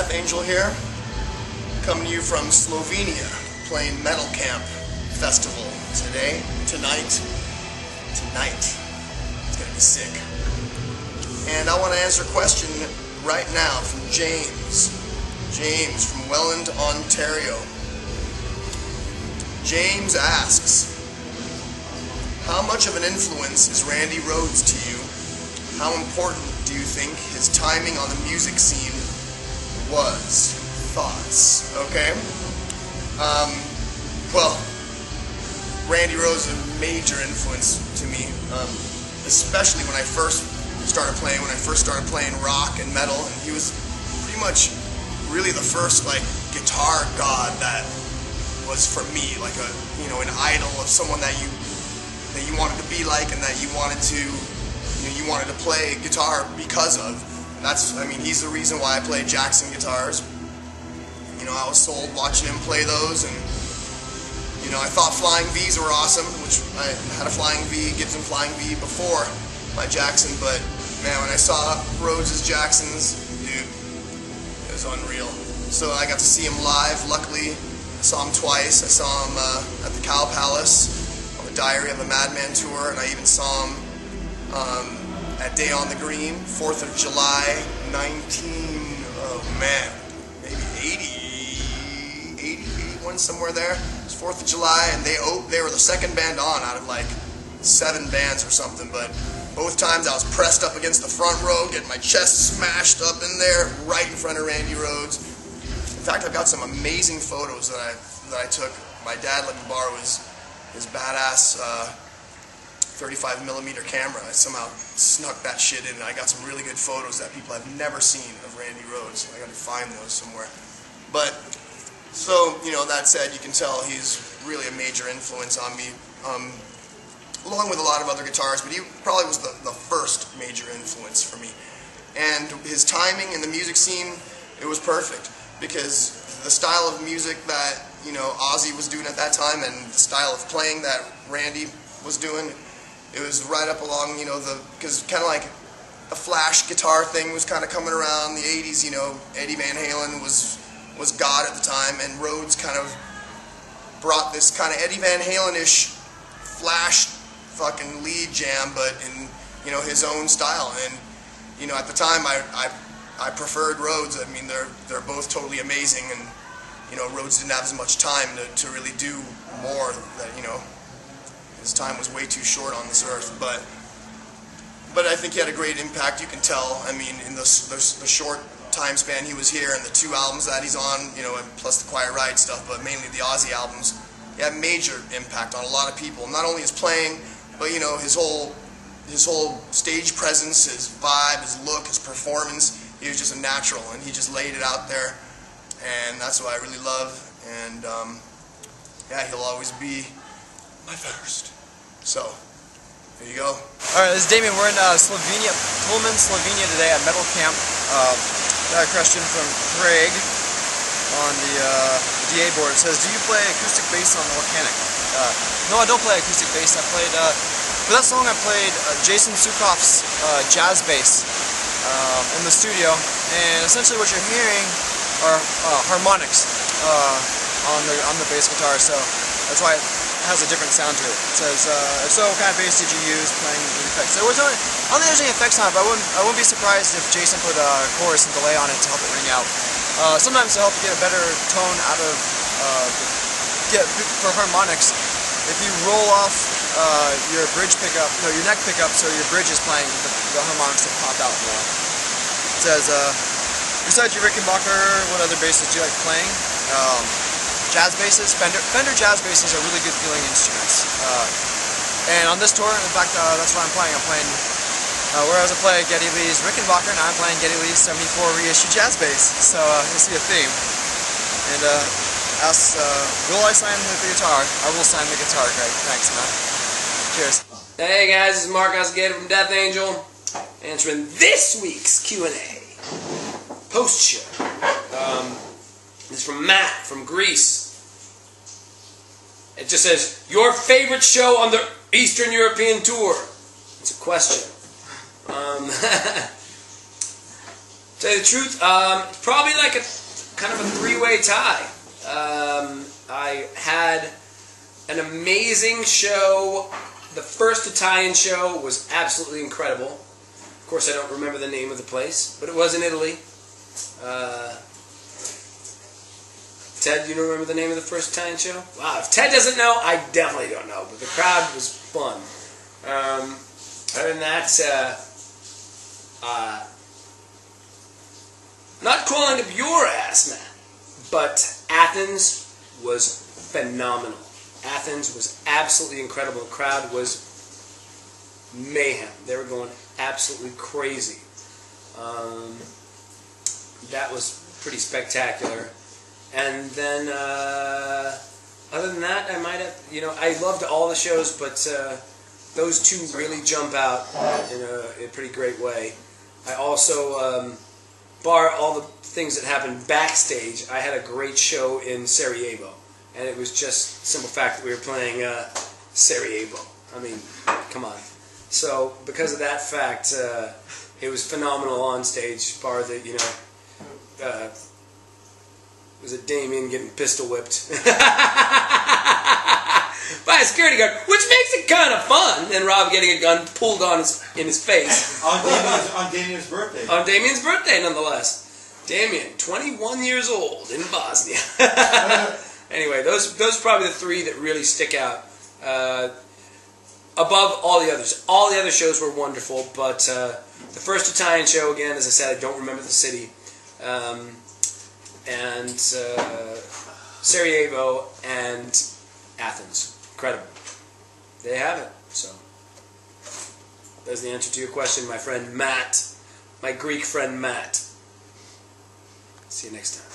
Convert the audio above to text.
Death Angel here, coming to you from Slovenia, playing Metal Camp Festival tonight. It's gonna be sick. And I want to answer a question right now from James. James from Welland, Ontario. James asks, how much of an influence is Randy Rhoads to you? How important do you think his timing on the music scene was? Thoughts? Okay. Well, Randy Rhoads is a major influence to me, especially when I first started playing rock and metal, and he was pretty much really the first guitar god that was for me, an idol of someone that you wanted to be like, and that you wanted to play guitar because of. He's the reason why I play Jackson guitars. I was sold watching him play those, and I thought Flying V's were awesome, which I had a Flying V, Gibson Flying V before my Jackson, but man, when I saw Rhoads' Jacksons, dude, it was unreal. So I got to see him live, luckily. I saw him twice. I saw him at the Cow Palace on the Diary of a Madman tour, and I even saw him at Day on the Green, 4th of July, maybe 81, somewhere there. It was 4th of July, and they were the second band on out of 7 bands or something, but both times I was pressed up against the front row, getting my chest smashed up in there, right in front of Randy Rhoads. In fact, I've got some amazing photos that I took. My dad let me borrow his badass 35mm camera. I somehow snuck that shit in, and I got some really good photos that people have never seen of Randy Rhoads. I got to find those somewhere. But so that said, you can tell he's really a major influence on me. Along with a lot of other guitarists, but he probably was the first major influence for me. And his timing in the music scene, it was perfect, because the style of music that Ozzy was doing at that time, and the style of playing that Randy was doing, it was right up along, because kind of the flash guitar thing was kind of coming around the 80s. Eddie Van Halen was God at the time, and Rhoads kind of brought this kind of Eddie Van Halen-ish flash fucking lead jam, but in his own style. And at the time I preferred Rhoads. They're both totally amazing, and Rhoads didn't have as much time to really do more. That his time was way too short on this earth, but I think he had a great impact. You can tell. In the short time span he was here, and the 2 albums that he's on, plus the Quiet Riot stuff, but mainly the Ozzy albums, he had major impact on a lot of people. Not only his playing, but his whole stage presence, his vibe, his look, his performance. He was just a natural, and he just laid it out there, and that's what I really love. And yeah, he'll always be my first. So there you go. Alright, this is Damien. We're in Slovenia, Pullman, Slovenia today at Metal Camp. Got a question from Craig on the DA board. It says, do you play acoustic bass on the Volcanic? No, I don't play acoustic bass. I played, for that song I played Jason Sukoff's jazz bass in the studio, and essentially what you're hearing are harmonics on the bass guitar, so that's why it has a different sound to it. It says, if so, what kind of bass did you use playing the effects? I don't think there's any effects on it, but I wouldn't be surprised if Jason put a chorus and delay on it to help it ring out. Sometimes to help get a better tone out of, for harmonics, if you roll off your bridge pickup, no, your neck pickup, so your bridge is playing, the harmonics will pop out more. It says, besides your Rickenbacker, what other basses do you like playing? Jazz basses, Fender jazz basses are really good feeling instruments. And on this tour, in fact, that's what I'm playing. I'm playing, whereas I play Geddy Lee's Rickenbacker, now I'm playing Geddy Lee's 74 reissue jazz bass. So you'll see a theme. And asks, will I sign the guitar? I will sign the guitar, Greg. Thanks, man. Cheers. Hey guys, this is Mark Osgator from Death Angel, answering this week's Q&A. Post-show. This is from Matt from Greece. It just says, your favorite show on the Eastern European tour? It's a question. tell you the truth, probably like a kind of a three-way tie. I had an amazing show. The first Italian show was absolutely incredible. Of course, I don't remember the name of the place, but it was in Italy. Ted, you don't remember the name of the first Italian show? Wow, if Ted doesn't know, I definitely don't know, but the crowd was fun. Other than that, not calling up your ass, man, but Athens was phenomenal. Athens was absolutely incredible. The crowd was mayhem. They were going absolutely crazy. That was pretty spectacular. And then, other than that, I might have, I loved all the shows, but those two really jump out in a pretty great way. I also, bar all the things that happened backstage, I had a great show in Sarajevo. And it was just the simple fact that we were playing Sarajevo. I mean, come on. So, because of that fact, it was phenomenal on stage, bar the, was it Damien getting pistol whipped by a security guard, which makes it kind of fun, and Rob getting a gun pulled on in his face. on Damien's birthday. On Damien's birthday, nonetheless. Damien, 21 years old in Bosnia. Anyway, those are probably the three that really stick out above all the others. All the other shows were wonderful, but the first Italian show, again, as I said, I don't remember the city, and Sarajevo and Athens. Incredible. There you have it. So, there's the answer to your question, my friend Matt. My Greek friend Matt. See you next time.